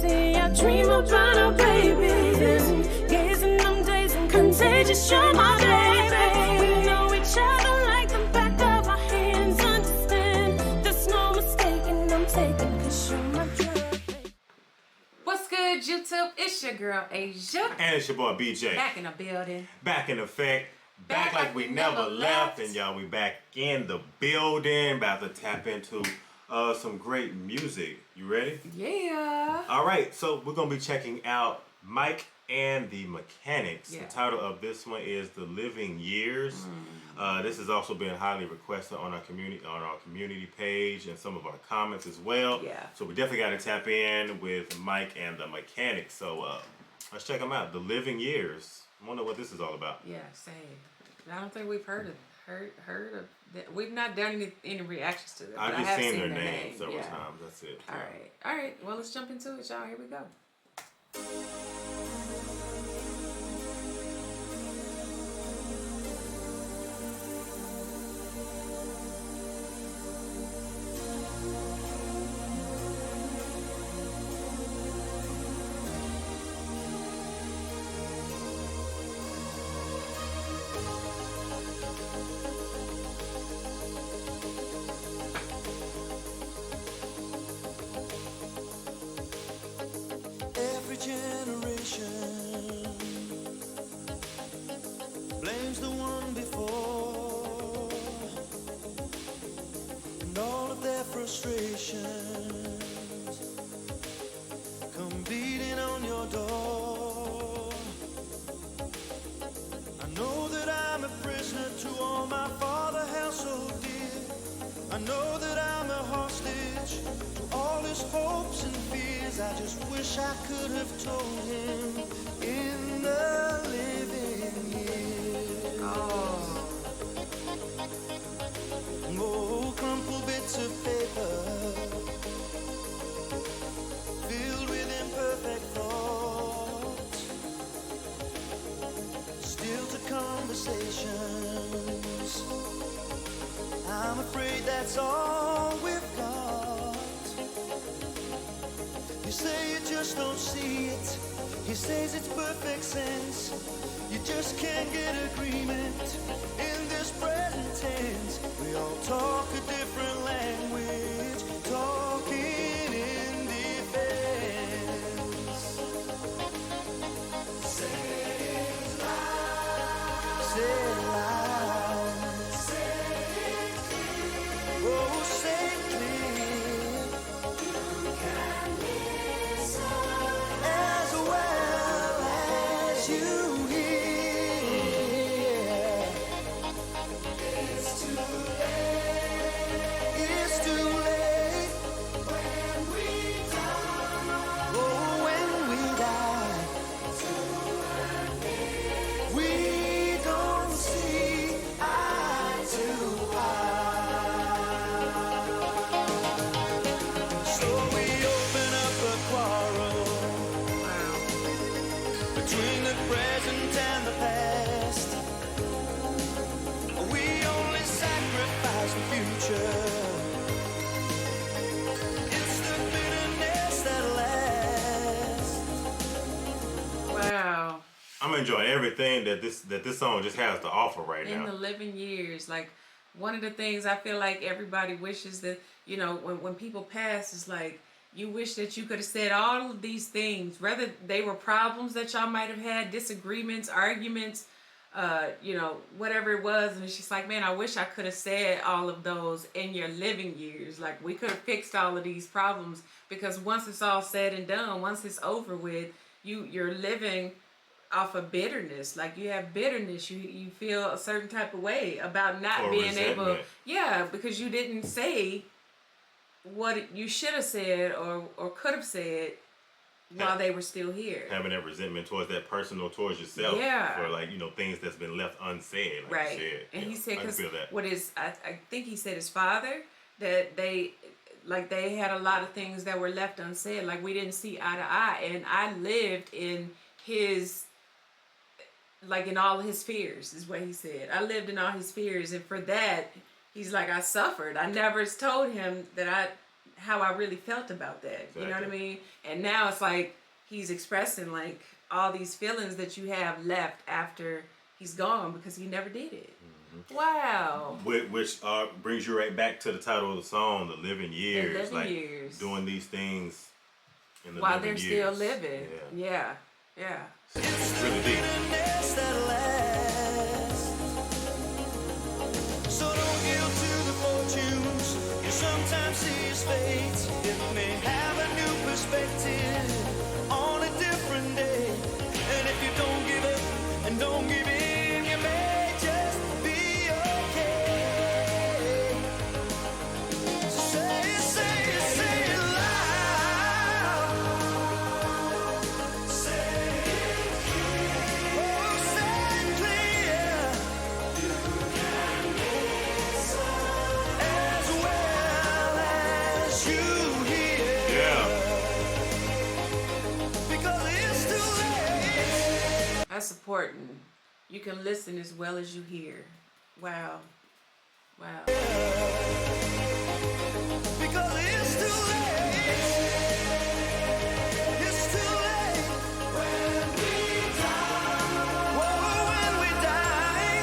crazy. I dream about our babies. Gazing them days and contagious. You're my baby. We know each other like the back of our hands. Understand, there's no mistaking. I'm taking 'cause you're my drug. What's good, YouTube? It's your girl Asia. And it's your boy BJ. Back in the building. Back in effect. Back like we never left. And y'all, we back in the building. About to tap into some great music. You ready? Yeah. All right, so we're going to be checking out Mike and the Mechanics. Yeah. The title of this one is The Living Years. This has also been highly requested on our community page and some of our comments as well. Yeah. So we definitely got to tap in with Mike and the Mechanics. So let's check them out. The Living Years. I wonder what this is all about. Yeah, same. I don't think we've heard of that. We've not done any reactions to them. I've just seen their name several times. That's it. All right. Well, let's jump into it, y'all. Here we go. Every generation blames the one before, and all of their frustrations come beating on your door. I know that I'm a prisoner to all my father held so dear. I know that I'm a hostage to all his hopes and fears. I just wish I could have told him in the living years. Oh, crumpled bits of paper filled with imperfect thoughts, still to conversations. I'm afraid that's all we've got. You say you just don't see it. He says it's perfect sense. You just can't get agreement in this present tense. We all talk a different language, talking in defense. Say it loud. Say it loud. Say it clear. Oh, say it clear. You can listen as well as you hear. It's too late. It's too late when we die. Oh, when we die. We don't see eye to eye. So we open up a quarrel between the present and the past. We only sacrifice the future. It's the bitterness that lasts. Wow. I'm enjoying everything that this song just has to offer right In now. the living years, like one of the things I feel like everybody wishes that, you know, when people pass, is like you wish that you could have said all of these things, whether they were problems that y'all might have had, disagreements, arguments, you know, whatever it was. And it's just like, man, I wish I could have said all of those in your living years. Like we could have fixed all of these problems, because once it's all said and done, once it's over with, you're living off of bitterness. Like you have bitterness, you feel a certain type of way about not Or being able, resentment. because you didn't say what you should have said or could have said while they were still here. Having that resentment towards that person or towards yourself. Yeah. For like, you know, things that's been left unsaid. Like Right. you said. And Yeah, he said, I can because feel that. what is, I think he said his father, that they had a lot of things that were left unsaid. Like we didn't see eye to eye. And I lived in his, like in all his fears, is what he said. I lived in all his fears. And for that, he's like, I suffered. I never told him that how I really felt about that. Exactly. You know what I mean? And now it's like he's expressing like all these feelings that you have left after he's gone because he never did it. Wow. Which brings you right back to the title of the song, The Living Years. The living like years. doing these things in the While living they're years. still living. Yeah. Yeah. It's really deep. that lasts. So don't yield to the fortunes you sometimes see as fate. It may have a new perspective on a different day. And if you don't give up and don't give in, you may just be okay. So say it loud. Say it clear. Oh, say it clear. You can listen as well as you hear. Yeah. Because it's too late. That's important. You can listen as well as you hear. Wow. Wow. Because it's too late. It's too late when we die. Whoa, when we die.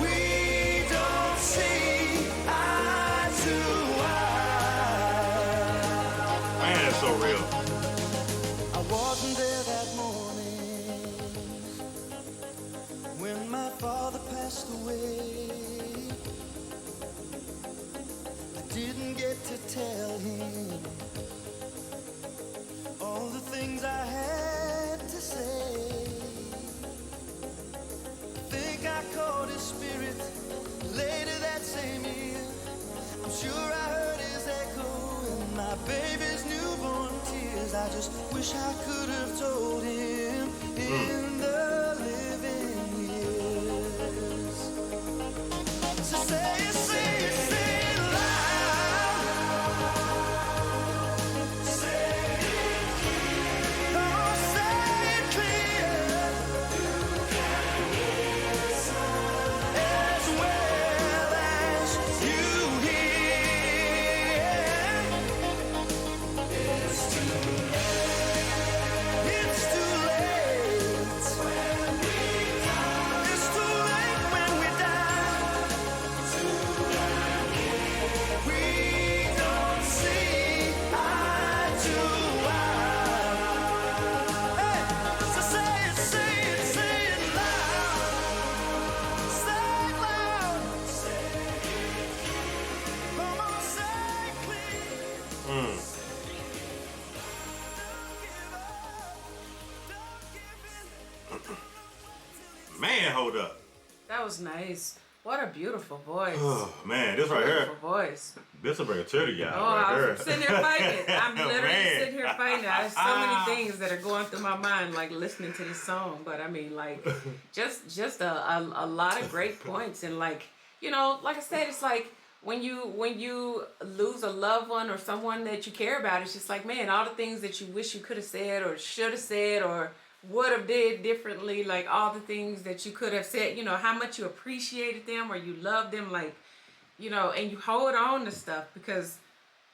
We don't see eye to eye. Man, it's so real. I wasn't there that morning when my father passed away. I didn't get to tell him all the things I had to say. I think I caught his spirit later that same year. I'm sure I heard his echo in my baby's newborn tears. I just wish I could have told him in the living years. So say it loud. Say it clear. Oh, say it clear. You can listen as well as you hear. It's too late. It's too late when we die. It's too late when we die. We don't see eye to eye. Hey, so say it loud. Say it loud. Say it clear. Come on, say it clear. Don't give up. Don't give in. Man, hold up. That was nice. What a beautiful voice. Oh, man, this right here, Beautiful voice. this will bring a tear to y'all Oh, right I there. was sitting here fighting. I'm literally Man. sitting here fighting. There's so many things that are going through my mind, like listening to this song. But I mean, like, just a lot of great points. And like, you know, like I said, it's like when you lose a loved one or someone that you care about, it's just like, man, all the things that you wish you could have said or should have said or would have did differently, like all the things that you could have said, you know, how much you appreciated them or you loved them, like, you know, and you hold on to stuff because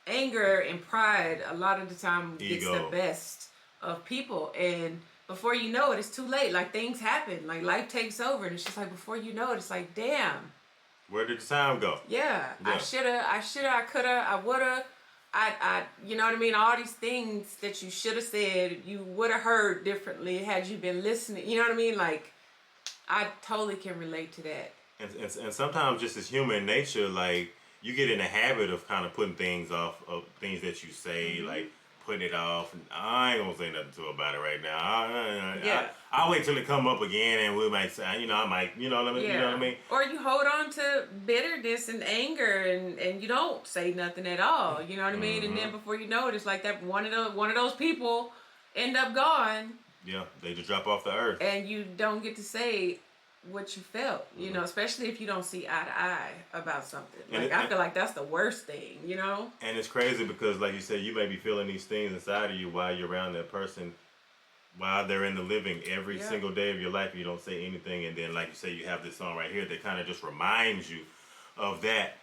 anger and pride a lot of the time gets Ego. the best of people, and before you know it, it's too late. Like things happen, like life takes over, and it's just like before you know it, it's like, damn, Where did the time go? yeah. Yeah. I shoulda, I coulda, I woulda, I, you know what I mean? All these things that you should have said, you would have heard differently had you been listening. You know what I mean? Like, I totally can relate to that. And sometimes just as human nature, like you get in the habit of kind of putting things off of things that you say, like putting it off. And I ain't gonna say nothing to her about it right now. Yeah. I'll wait till it come up again, and we might say, you know, I might, you know what I mean? Yeah. You know what I mean? Or you hold on to bitterness and anger, and you don't say nothing at all. You know what I mean? And then before you know it, it's like that one of those people end up gone, Yeah, they just drop off the earth. and you don't get to say what you felt. You know, especially if you don't see eye to eye about something. Like I feel like that's the worst thing. You know? And it's crazy because, like you said, you may be feeling these things inside of you while you're around that person, while they're in the living every Yeah. single day of your life. You don't say anything, and then, like you say, you have this song right here that kind of just reminds you of that.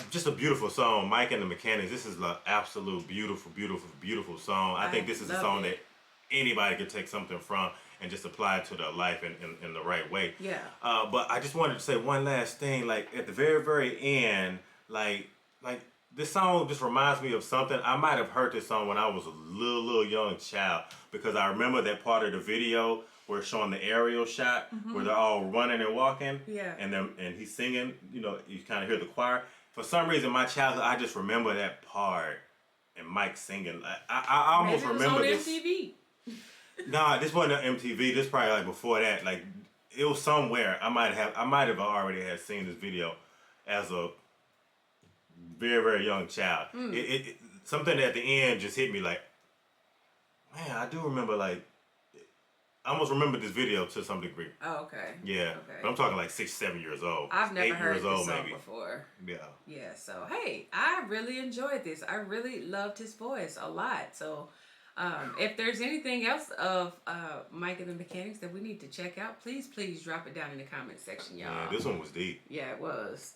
Just a beautiful song, Mike and the Mechanics. This is an absolute beautiful song. I think this is a song that anybody could take something from and just apply it to their life in the right way. Yeah. But I just wanted to say one last thing. Like at the very end, like this song just reminds me of something. I might have heard this song when I was a little young child because I remember that part of the video where it's showing the aerial shot where they're all running and walking. Yeah. And he's singing. You know, you kind of hear the choir. For some reason, my childhood, I just remember that part and Mike singing. I almost remember this. MTV. Nah, this wasn't on MTV. This probably like before that. Like it was somewhere. I might have already had seen this video as a very young child. It something at the end just hit me like, man, I do remember like. I almost remember this video to some degree. Oh, okay. Yeah. Okay. But I'm talking like 6, 7 years old. I've never 8 heard years this old, song maybe. before. Yeah. Yeah, so hey, I really enjoyed this. I really loved his voice a lot. So if there's anything else of Mike and the Mechanics that we need to check out, please drop it down in the comment section, y'all. Yeah, this one was deep. Yeah, it was.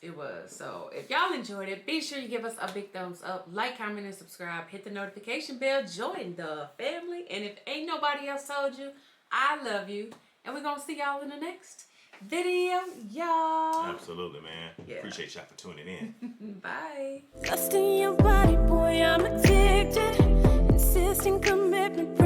So if y'all enjoyed it, be sure you give us a big thumbs up, like, comment, and subscribe. Hit the notification bell, join the family. And if ain't nobody else told you, I love you. And we're going to see y'all in the next video, y'all. Absolutely, man. Yeah. Appreciate y'all for tuning in. Bye. Lust in your body, boy, I'm addicted. Insisting commitment,